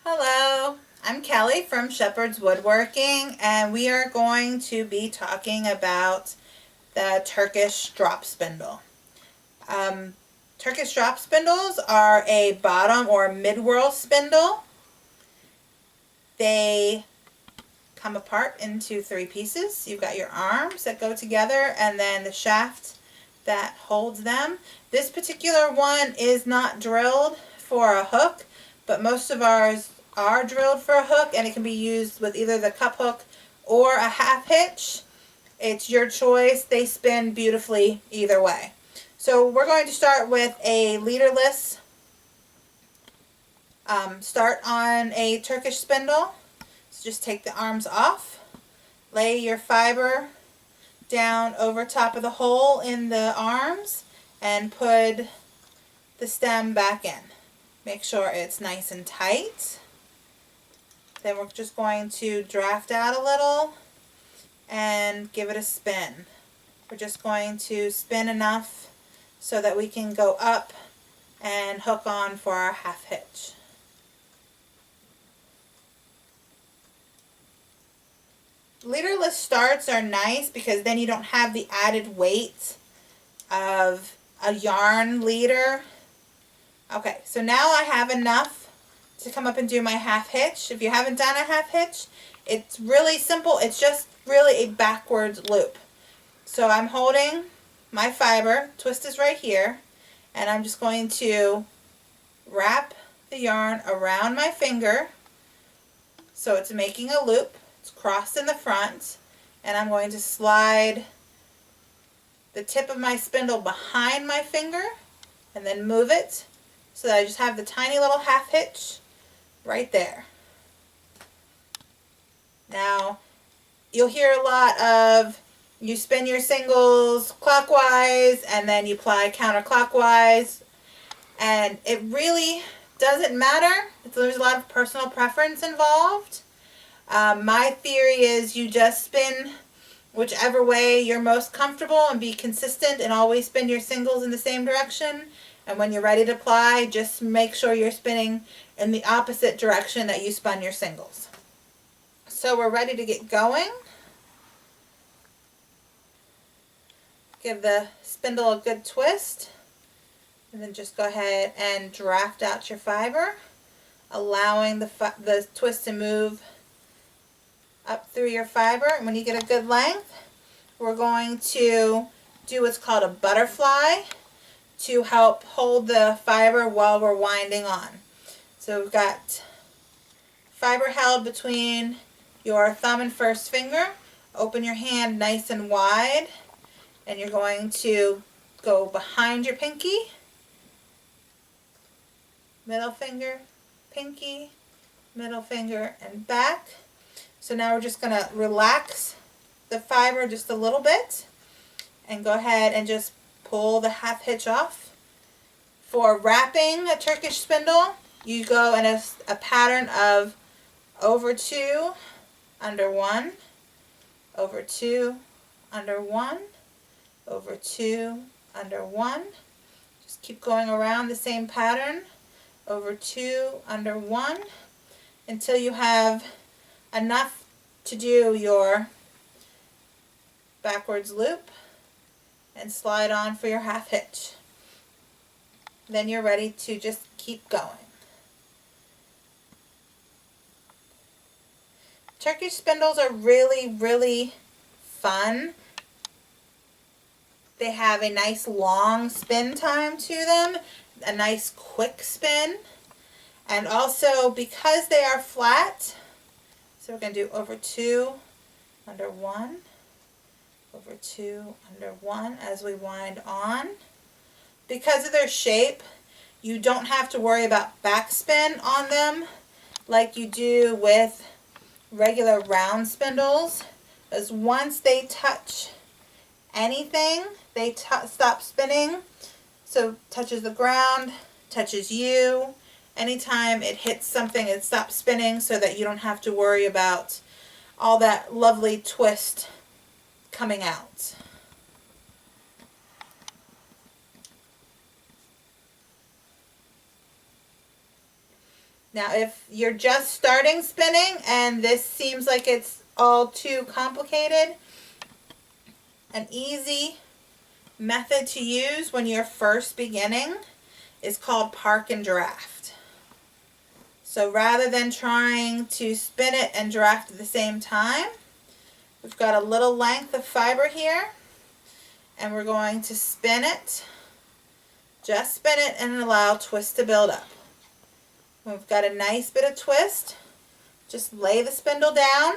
Hello, I'm Kelly from Shepherd's Woodworking, and we are going to be talking about the Turkish drop spindle. Um, Turkish drop spindles are a bottom or mid-whirl spindle. They come apart into three pieces. You've got your arms that go together and then the shaft that holds them. This particular one is not drilled for a hook, but most of ours are drilled for a hook, and it can be used with either the cup hook or a half hitch. It's your choice. They spin beautifully either way. So we're going to start with a leaderless start on a Turkish spindle. So just take the arms off, lay your fiber down over top of the hole in the arms, and put the stem back in. Make sure it's nice and tight. Then we're just going to draft out a little and give it a spin. We're just going to spin enough so that we can go up and hook on for our half hitch. Leaderless starts are nice because then you don't have the added weight of a yarn leader. Okay, so now I have enough to come up and do my half hitch. If you haven't done a half hitch, it's really simple. It's just really a backwards loop. So I'm holding my fiber, twist is right here, and I'm just going to wrap the yarn around my finger so it's making a loop. It's crossed in the front, and I'm going to slide the tip of my spindle behind my finger and then move it so that I just have the tiny little half hitch right there. Now, you'll hear a lot of you spin your singles clockwise and then you ply counterclockwise, and it really doesn't matter. There's a lot of personal preference involved. My theory is you just spin whichever way you're most comfortable and be consistent and always spin your singles in the same direction. And when you're ready to ply, just make sure you're spinning in the opposite direction that you spun your singles. So we're ready to get going. Give the spindle a good twist, and then just go ahead and draft out your fiber, allowing the twist to move up through your fiber. And when you get a good length, we're going to do what's called a butterfly to help hold the fiber while we're winding on. So we've got fiber held between your thumb and first finger. Open your hand nice and wide, and you're going to go behind your pinky, middle finger, pinky, middle finger, and back. So now we're just going to relax the fiber just a little bit and go ahead and just pull the half hitch off. For wrapping a Turkish spindle, you go in a pattern of over 2, under 1, over 2, under 1, over 2, under 1. Just keep going around the same pattern, over 2, under 1, until you have enough to do your backwards loop and slide on for your half hitch. Then you're ready to just keep going. Turkish spindles are really, really fun. They have a nice long spin time to them, a nice quick spin, and also because they are flat, so we're going to do over 2, under 1, over 2, under 1 as we wind on. Because of their shape, you don't have to worry about backspin on them like you do with regular round spindles, as once they touch anything, they stop spinning. So touches the ground, touches you. Anytime it hits something, it stops spinning so that you don't have to worry about all that lovely twist coming out. Now if you're just starting spinning and this seems like it's all too complicated, an easy method to use when you're first beginning is called park and draft. So rather than trying to spin it and draft at the same time, we've got a little length of fiber here and we're going to spin it, just spin it and allow twist to build up. When we've got a nice bit of twist, just lay the spindle down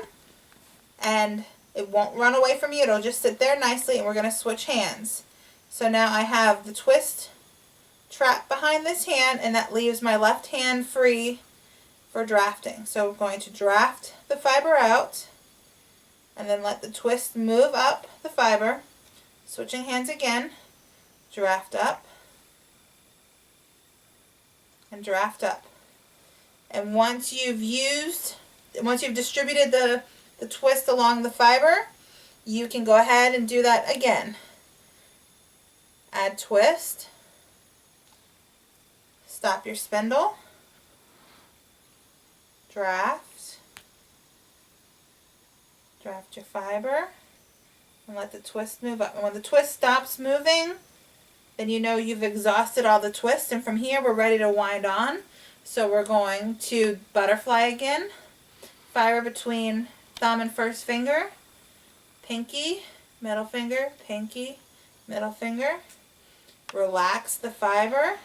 and it won't run away from you, it'll just sit there nicely, and we're going to switch hands. So now I have the twist trapped behind this hand and that leaves my left hand free for drafting. So we're going to draft the fiber out and then let the twist move up the fiber. Switching hands again, draft up and draft up. And once you've distributed the twist along the fiber, you can go ahead and do that again. Add twist, stop your spindle, draft your fiber, and let the twist move up. And when the twist stops moving, then you know you've exhausted all the twists, and from here we're ready to wind on. So we're going to butterfly again, fiber between thumb and first finger, pinky, middle finger, pinky, middle finger. Relax the fiber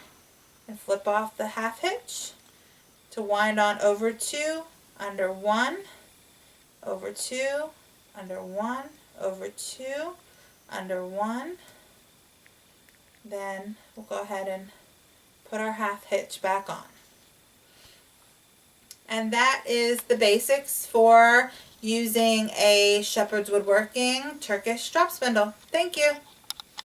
and flip off the half hitch to wind on over 2, under 1, over 2, under 1, over 2, under 1. Then we'll go ahead and put our half hitch back on. And that is the basics for using a Shepherd's Woodworking Turkish drop spindle. Thank you.